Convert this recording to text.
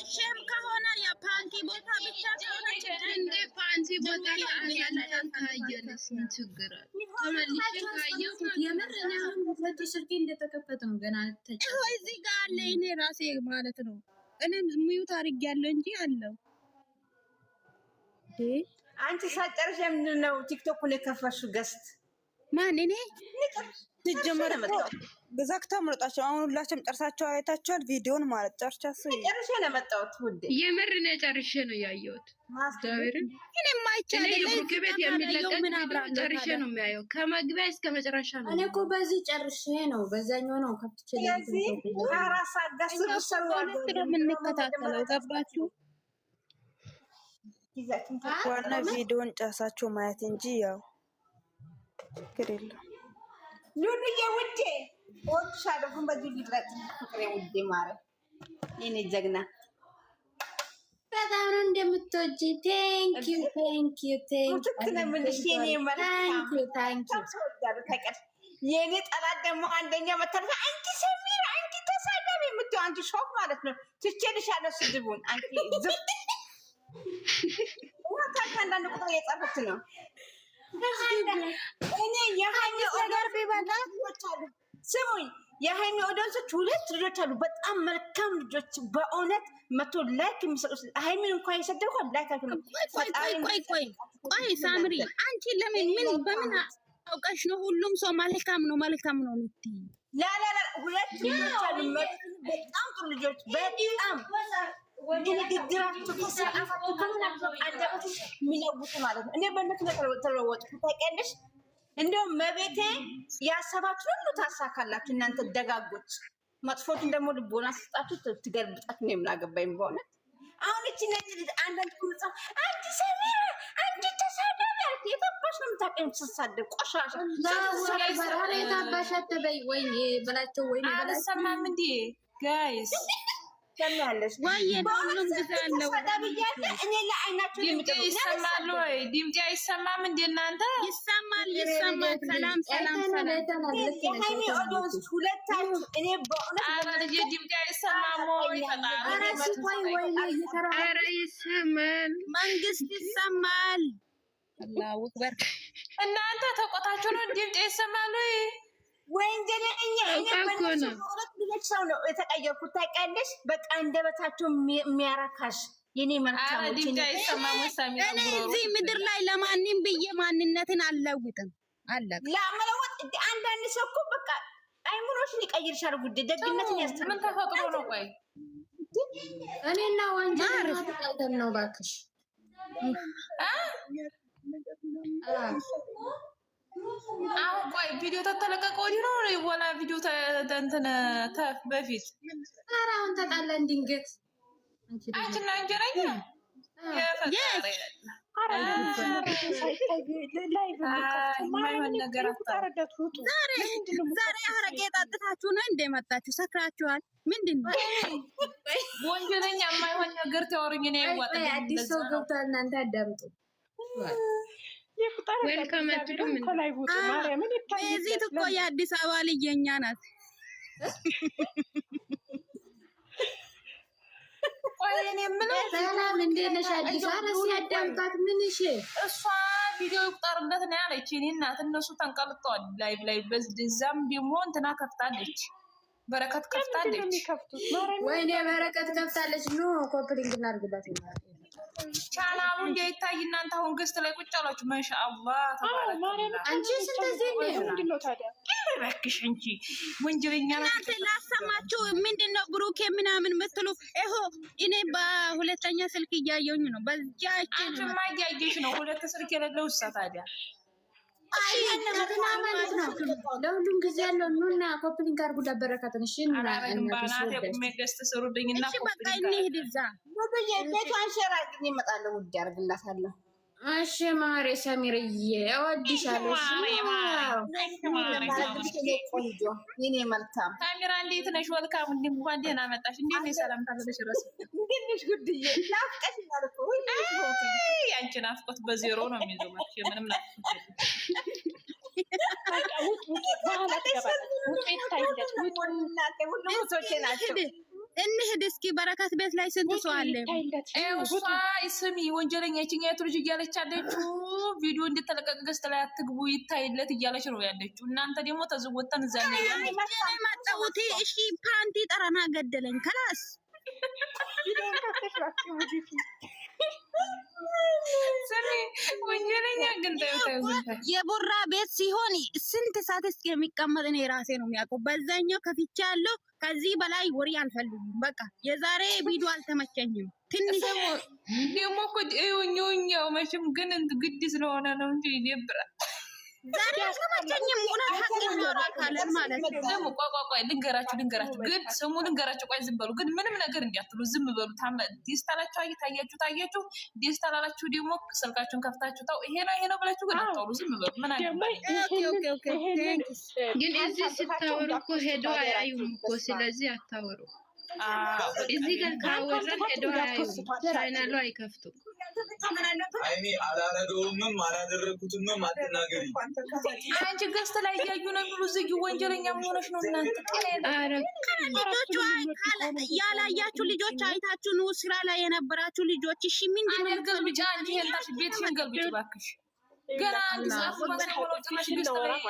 ሸም ከሆነ የፓንቲ ቦታ ብቻ ከሆነ እንደ ፓንቲ ቦታ ያለን ካየንስ ምን ችግር አለ? ተመልሼ ካየሁት የምር ነው ፈቶ ስልኬ እንደተከፈተ ነው ገና ተጨ እዚህ ጋር አለ እኔ ራሴ ማለት ነው። እኔም ሚዩት አድርጌያለሁ እንጂ አለው አንቺ ሳጨርሽ ምንድን ነው ቲክቶኩን የከፈትሽው? ገስት ማን እኔ ሲጀመር በዛክታ መጣቸው። አሁን ሁላችንም ጨርሳቸው አይታችኋል ቪዲዮን ማለት ጨርሻሱ ጨርሼ ነው የመጣሁት። ውዴ የምር ነው ጨርሼ ነው ያየሁት። ማስተባበርን እኔ ማይቻል ለግበት የሚለቀቅ ምን አብራን ጨርሼ ነው የሚያየው ከመግቢያ እስከ መጨረሻ ነው። እኔ እኮ በዚህ ጨርሼ ነው በዛኛው ነው ከፍቼ ለዚህ አራሳ ጋስ ነው የምንከታተለው ገባችሁ? ዋና ቪዲዮን ጨርሳቸው ማየት እንጂ ያው ግሬላ ሉሉዬ ውዴ ወጥሻለሁ። ግን በዚህ ሊድረጥ ፍቅሬ ውዴ ማለት የኔ ጀግና በጣም ነው እንደምትወጂ። ቴንክ ዩ የኔ ጠላት ደግሞ አንደኛ መተረፈ አንቺ ሰሚራ አንቺ ተሳዳቢ የምትይው አንቺ ሾክ ማለት ነው። ትቼልሻለሁ ስድቡን አንቺ ዝም አንዳንድ ቁጥር እየጻፈች ነው። እኔ የሃይሚ ነገር ቢበላ ስሙኝ፣ የሃይሚ ኦዲየንሶች ሁለት ልጆች አሉ፣ በጣም መልካም ልጆች በእውነት መቶ ላይክ የሚሰጡት። ሃይሚን እንኳን የሰደብኩት ላይክ አልኩ። ቆይ ሳምሪ አንቺ ለምን ምን በምን አውቀሽ ነው ሁሉም ሰው መልካም ነው የምትይ? ላላ ሁለት ልጆች አሉ፣ በጣም ጥሩ ልጆች በጣም ንግግራቸው ከስርዓታቸው ከምናቸው አንደበትሽ የሚለውጡ ማለት ነው። እኔ በእነሱ ተለወጥኩ ታውቂያለሽ። እንደውም መቤቴ ያሰባችሁ ሁሉ ታሳካላችሁ እናንተ ደጋጎች። መጥፎችን ደግሞ ልቦና ስጣችሁ ትገልብጣችሁ ነው የምላገባኝ በእውነት። አሁን እቺ ነጭ ልጅ አንዳንድ ኩልጻ አንቺ ሰሚራ አንቺ ተሳደብ የታባሽ ነው የምታውቂው? ተሳደብ ቆሻሻ ዛሬ የታባሽ አትበይ። ወይኔ በላቸው ወይኔ አልሰማም እንዴ ጋይስ ሰማለሽ ወይ ሁሉም ግዛለው እኔ ለአይናችሁ ይሰማል ወይ ድምጤ አይሰማም እንዴ? እናንተ ይሰማል። ሰላም የሃይሚ ኦዲየንስ ሁለታችሁ እኔ በእውነት አረ ልጅ ድምጤ አይሰማም ወይ? ኧረ ይሰማል፣ መንግስት ይሰማል። አላሁ አክበር። እናንተ ተቆጣችሁ ነው ድምጤ ይሰማል ወይ? ወንጀለኛ እኔ በሁለት ልጆች ሰው ነው የተቀየርኩት ታውቂያለሽ። በቃ እንደበታቸው የሚያረካሽ የኔ መልካሞች እኔ እዚህ ምድር ላይ ለማንም ብዬ ማንነትን አልለውጥም። አለቀ። ለመለወጥ አንዳንድ ሰው እኮ በቃ አይምሮሽን ይቀይርሻል። ጉድ ደግነትን ያስተምራል። ምን ተፈጥሮ ነው? ቆይ እኔና ወንጀል ተቀልተን ነው ባክሽ። አሁን ቆይ ቪዲዮ ተተለቀቀ ወዲህ ነው ወላ ቪዲዮ ተንተነ በፊት? ኧረ አሁን ተጣላን ድንገት አንቺና እንጀራኛ ዛሬ አረቄ ጠጥታችሁ ነው እንደመጣችሁ? ሰክራችኋል? ምንድን ነው ወንጀለኛ የማይሆን ነገር ተወሩኝ ነው ያዋጣ። አዲስ ሰው ገብቷል። እናንተ አዳምጡ። ዌልካም አትሉም? እዚህ እኮ የአዲስ አበባ ልጅ የኛ ናት። ቆይ እኔ የምለው ሰላም እንዴት ነሽ? አዲስ አበባ ሲያዳምጣት ምን እሺ፣ እሷ ቪዲዮ ይቁጠርለት ነው ያለች። እኔ እናት እነሱ ተንቀልጠዋል። ላይ በዛም ደግሞ እንትና ከፍታለች፣ በረከት ከፍታለች። ወይኔ በረከት ከፍታለች። ኖ ኮፕሊንግ እናድርግላት ቻናሉ እንዳይታይ እናንተ አሁን ገስት ላይ ቁጭ አላችሁ። ማሻአላህ ተባረከ። አንቺ ስለዚህ ምንድነው ታዲያ? እባክሽ እንጂ ወንጀለኛ ናት። ላሰማችሁ ምንድነው ብሩክ ምናምን የምትሉ ይሄ እኔ በሁለተኛ ስልክ እያየሁኝ ነው። በዚያችን አንቺማ እያየሽ ነው። ሁለት ስልክ የሌለው እሳ ታዲያ ማለት ነው። ለሁሉም ጊዜ ያለው ኑና ኮፕሊንግ አድርጉ። ለበረከትን እሺ ባናት የቁሜገስት ስሩልኝና በቃ እንሂድ እዛ ቤቷን ሸራ ግን ይመጣለሁ። ውድ ያርግላታለሁ። እሺ ማሬ ሰሚርዬ እወድሻለሁ። ቆንጆ የኔ መልካም ካሜራ እንዴት ነሽ? ወልካም እንኳን ደህና መጣሽ። እንዴት ነሽ? ሰላም ታለሽ? ረስ እንዴት ነሽ? ጉድዬ ናፍቀሽኛል እኮ አንቺ ናፍቆት በዜሮ ነው የሚይዘው። ምንም ናፍቆት እንሂድ እስኪ በረከት ቤት ላይ ስንት ሰው አለ? እሷ ስሚ ወንጀለኛ የትኛይቱ ልጅ እያለች ያለችው ቪዲዮ እንድትለቀቅ ገዝት ላይ አትግቡ ይታይለት እያለች ነው ያለችው። እናንተ ደግሞ ተዝወተን እዛ መጣሁት። እሺ ፓንቲ ጠረና ገደለኝ ከላስ ወንጀለኛ ግን የቦራ ቤት ሲሆን ስንት ሰዓት እስከሚቀመጥ እኔ ራሴ ነው የሚያውቀው። በዛኛው ከፍቼ ያለው ከዚህ በላይ ወሬ አልፈልግም። በቃ የዛሬ ቪዲዮ አልተመቸኝም። ትንሽ ደግሞ እኮ እዩኛው መቼም ግን ግድ ስለሆነ ነው እንጂ ይደብራል። ዛሬ አልተመቸኝም። እውነት ሀቅ ይኖራል ካለን ማለት ነው። ደግሞ ቆይ ልንገራችሁ ግን ስሙ ልንገራችሁ። ቆይ ዝም በሉ ግን ምንም ነገር እንዲያትሉ ዝም በሉ። ዲስታላችሁ ታያችሁ ዲስታላላችሁ ደግሞ ስልካችሁን ከፍታችሁ ታው ይሄ ነው ብላችሁ ግን አታውሩ። ዝም በሉ። ምን አገባኝ። ግን እዚህ ስታወሩ እኮ ሄዶ አያዩም እኮ ስለዚህ አታወሩ። እዚህ ጋር ካወራን ሄዶ አያዩም። ቻናሉ አይከፍቱም። አይኔ አላረገውምም አላደረኩትምም አትናገሪ። አንቺ ገዝት ላይ እያዩ ነው የሚሉ ዝግ ወንጀለኛ ሆነሽ ነው እናንተ። ልጆቹ ያላያችሁ ልጆች አይታችሁ ነው ስራ ላይ የነበራችሁ ልጆች። እሺ ምንድን ነው ገልብጫ አንቺ ሄልታሽ ቤትሽን ገልብጭ እባክሽ። ገና አንድ ሰዓት ማሰብ ነው ጭራሽ ገዝት ላይ